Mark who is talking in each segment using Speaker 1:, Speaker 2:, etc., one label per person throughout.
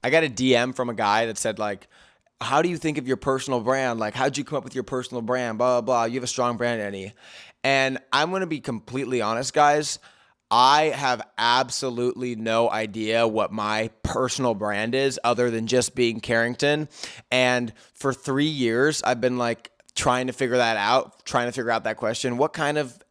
Speaker 1: I got a DM from a guy that said like, how do you think of your personal brand? Like, how'd you come up with your personal brand? Blah, blah, blah. You have a strong brand, Eddie. And I'm going to be completely honest, guys. I have absolutely no idea what my personal brand is other than just being Carrington. And for 3 years, I've been like trying to figure that out, trying to figure out that question. What kind of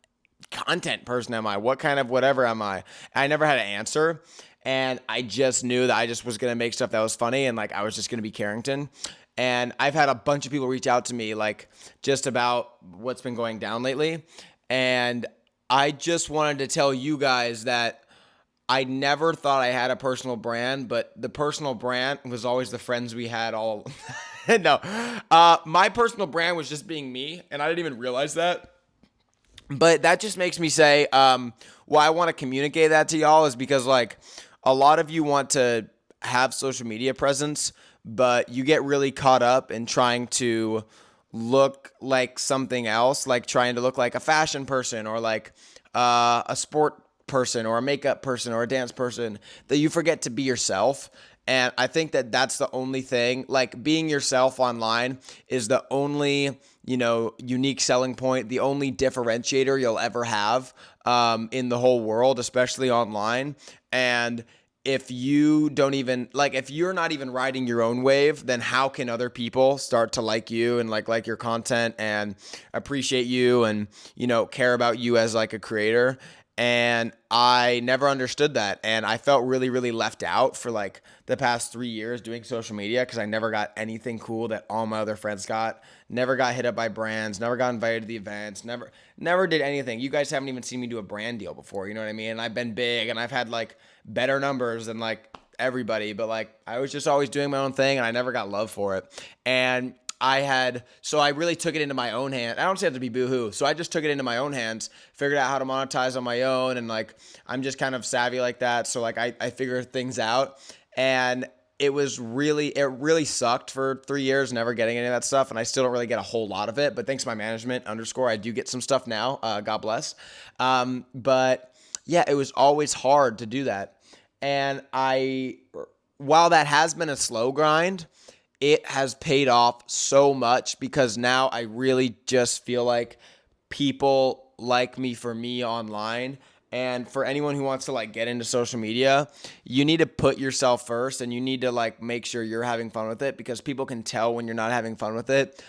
Speaker 1: content person am I? What kind of whatever am I? I never had an answer. And I just knew that I just was going to make stuff that was funny and like I was just going to be Carrington. And I've had a bunch of people reach out to me like just about what's been going down lately. And I just wanted to tell you guys that I never thought I had a personal brand, but the personal brand was always the friends we had all. No, my personal brand was just being me, and I didn't even realize that. But that just makes me say, why I want to communicate that to y'all is because like a lot of you want to have social media presence, but you get really caught up in trying to look like something else, like trying to look like a fashion person or like a sport person or a makeup person or a dance person, that you forget to be yourself. And I think that that's the only thing, like being yourself online is the only, unique selling point, the only differentiator you'll ever have in the whole world, especially online. And if you don't even like, if you're not even riding your own wave, then how can other people start to like you and like your content and appreciate you and, care about you as like a creator? And I never understood that. And I felt really, really left out for like the past 3 years doing social media because I never got anything cool that all my other friends got. Never got hit up by brands, never got invited to the events, never did anything. You guys haven't even seen me do a brand deal before, you know what I mean? And I've been big and I've had like better numbers than like everybody, but like I was just always doing my own thing and I never got love for it. And so I really took it into my own hand. I don't say it to be boohoo. So I just took it into my own hands, figured out how to monetize on my own. And like, I'm just kind of savvy like that. So like, I figure things out. And it really sucked for 3 years, never getting any of that stuff. And I still don't really get a whole lot of it, but thanks to my management _ I do get some stuff now. God bless. But yeah, it was always hard to do that. And while that has been a slow grind, it has paid off so much because now I really just feel like people like me for me online. And for anyone who wants to like get into social media, you need to put yourself first and you need to like make sure you're having fun with it because people can tell when you're not having fun with it.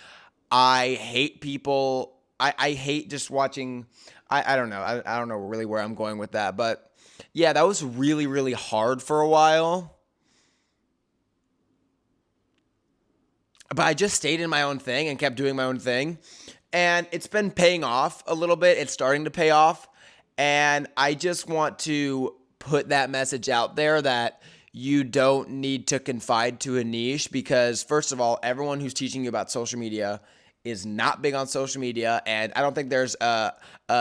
Speaker 1: I hate people. I hate just watching. I don't know. I don't know really where I'm going with that. But yeah, that was really, really hard for a while. But I just stayed in my own thing and kept doing my own thing. And it's been paying off a little bit. It's starting to pay off. And I just want to put that message out there that you don't need to confide to a niche because, first of all, everyone who's teaching you about social media is not big on social media. And I don't think there's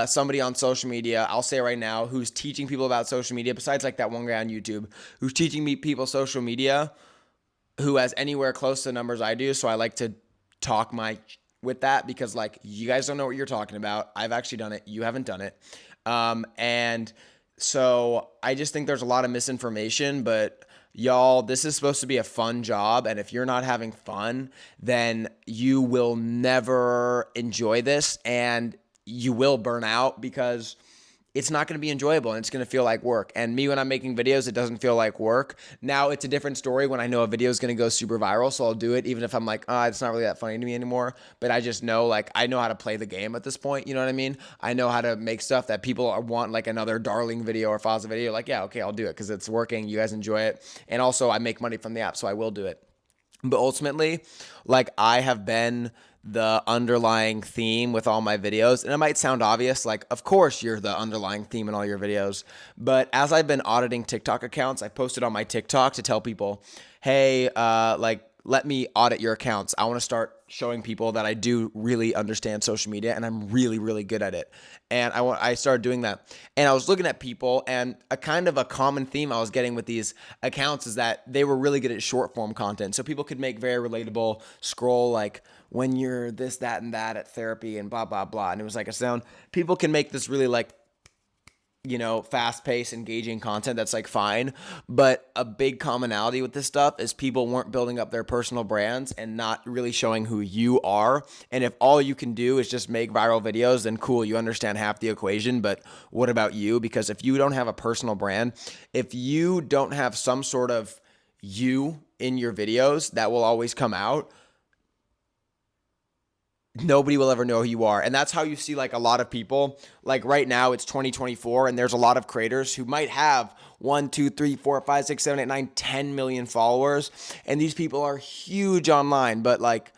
Speaker 1: somebody on social media, I'll say right now, who's teaching people about social media, besides like that one guy on YouTube, who's teaching me people social media who has anywhere close to the numbers I do. So I like to talk my with that because like you guys don't know what you're talking about. I've actually done it. You haven't done it. And so I just think there's a lot of misinformation, but y'all, this is supposed to be a fun job. And if you're not having fun, then you will never enjoy this and you will burn out because it's not going to be enjoyable and it's going to feel like work. And me, when I'm making videos, it doesn't feel like work. Now it's a different story when I know a video is going to go super viral. So I'll do it even if I'm like, it's not really that funny to me anymore. But I just know, like, I know how to play the game at this point. You know what I mean? I know how to make stuff that people want, like another Darling video or Fozzie video. Like, yeah, okay, I'll do it because it's working. You guys enjoy it. And also I make money from the app, so I will do it. But ultimately, like I have been the underlying theme with all my videos. And it might sound obvious, like, of course you're the underlying theme in all your videos. But as I've been auditing TikTok accounts, I posted on my TikTok to tell people, hey, like, let me audit your accounts. I want to start showing people that I do really understand social media and I'm really, really good at it. And I started doing that. And I was looking at people and a kind of a common theme I was getting with these accounts is that they were really good at short form content. So people could make very relatable scroll like when you're this, that, and that at therapy and blah, blah, blah. And it was like a sound. People can make this really like fast-paced, engaging content, that's like fine. But a big commonality with this stuff is people weren't building up their personal brands and not really showing who you are. And if all you can do is just make viral videos, then cool, you understand half the equation. But what about you? Because if you don't have a personal brand, if you don't have some sort of you in your videos that will always come out, nobody will ever know who you are. And that's how you see like a lot of people, like right now it's 2024 and there's a lot of creators who might have 1, 2, 3, 4, 5, 6, 7, 8, 9, 10 million followers. And these people are huge online, but like,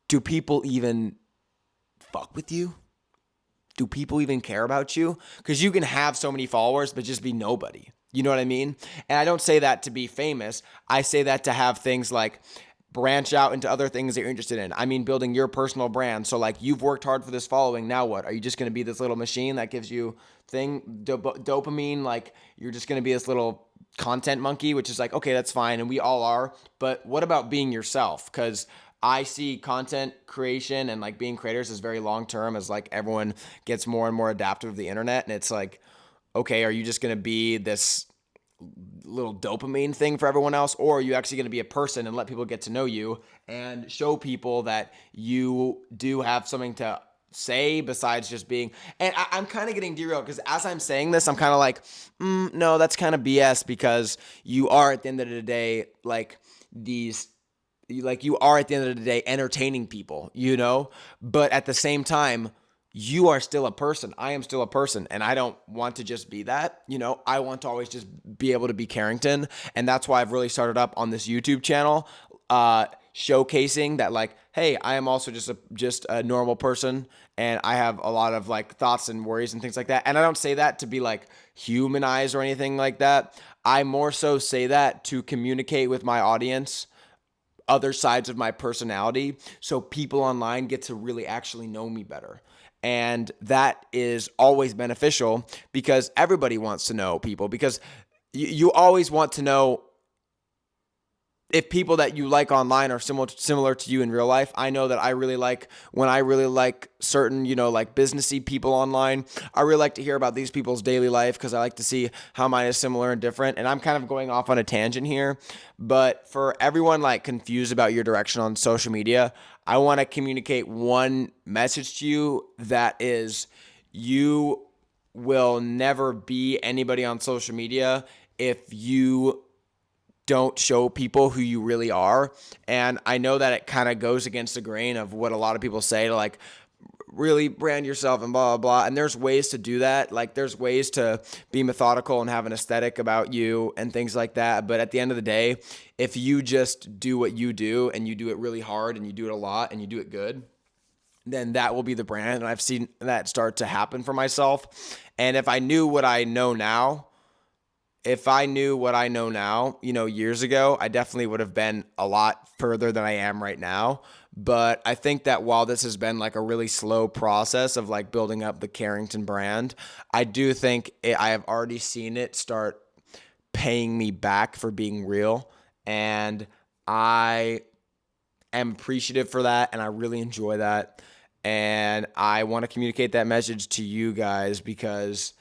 Speaker 1: do people even fuck with you? Do people even care about you? Because you can have so many followers, but just be nobody. You know what I mean? And I don't say that to be famous. I say that to have things like branch out into other things that you're interested in. I mean, building your personal brand. So like you've worked hard for this following. Now what? Are you just going to be this little machine that gives you dopamine? Like you're just going to be this little content monkey, which is like, okay, that's fine. And we all are. But what about being yourself? Because I see content creation and like being creators is very long term as like everyone gets more and more adaptive to the internet. And it's like, okay, are you just going to be this little dopamine thing for everyone else, or are you actually going to be a person and let people get to know you and show people that you do have something to say besides just being. And I'm kind of getting derailed because as I'm saying this, I'm kind of like, no, that's kind of BS, because you are at the end of the day like you are at the end of the day entertaining people, but at the same time, you are still a person. I am still a person, and I don't want to just be that. I want to always just be able to be Carrington, and that's why I've really started up on this YouTube channel, showcasing that, like, hey, I am also just a normal person, and I have a lot of like thoughts and worries and things like that. And I don't say that to be like humanized or anything like that. I more so say that to communicate with my audience other sides of my personality, so people online get to really actually know me better. And that is always beneficial because everybody wants to know people, because you always want to know if people that you like online are similar to you in real life. I know that I really like when I really like certain, like businessy people online. I really like to hear about these people's daily life because I like to see how mine is similar and different. And I'm kind of going off on a tangent here, but for everyone like confused about your direction on social media, I want to communicate one message to you, that is, you will never be anybody on social media if you don't show people who you really are. And I know that it kind of goes against the grain of what a lot of people say, to like really brand yourself and blah, blah, blah. And there's ways to do that. Like there's ways to be methodical and have an aesthetic about you and things like that. But at the end of the day, if you just do what you do and you do it really hard and you do it a lot and you do it good, then that will be the brand. And I've seen that start to happen for myself. And if I knew what I know now, years ago, I definitely would have been a lot further than I am right now. But I think that while this has been like a really slow process of like building up the Carrington brand, I do think I have already seen it start paying me back for being real. And I am appreciative for that. And I really enjoy that. And I want to communicate that message to you guys, because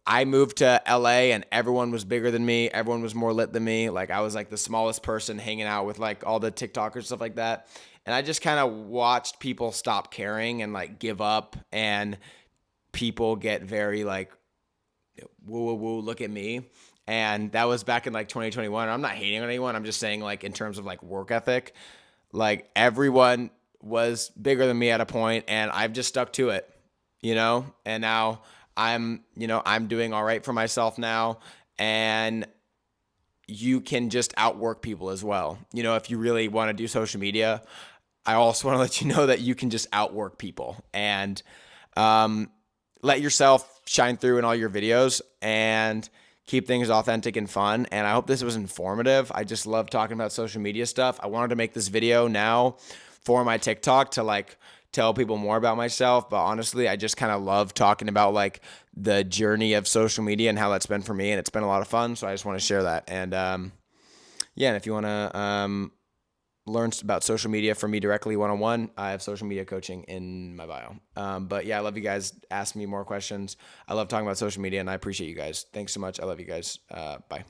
Speaker 1: I moved to LA and everyone was bigger than me. Everyone was more lit than me. Like I was like the smallest person hanging out with like all the TikTokers, stuff like that. And I just kind of watched people stop caring and like give up, and people get very like, woo, woo, woo, look at me. And that was back in like 2021. I'm not hating on anyone. I'm just saying, like, in terms of like work ethic, like everyone was bigger than me at a point, and I've just stuck to it, and now I'm doing all right for myself now. And you can just outwork people as well. If you really want to do social media, I also want to let you know that you can just outwork people, and let yourself shine through in all your videos and keep things authentic and fun. And I hope this was informative. I just love talking about social media stuff. I wanted to make this video now for my TikTok to like tell people more about myself, but honestly, I just kind of love talking about like the journey of social media and how that's been for me, and it's been a lot of fun. So I just want to share that. And yeah, and if you want to learn about social media from me directly one-on-one, I have social media coaching in my bio. But yeah, I love you guys. Ask me more questions. I love talking about social media, and I appreciate you guys. Thanks so much. I love you guys. Bye.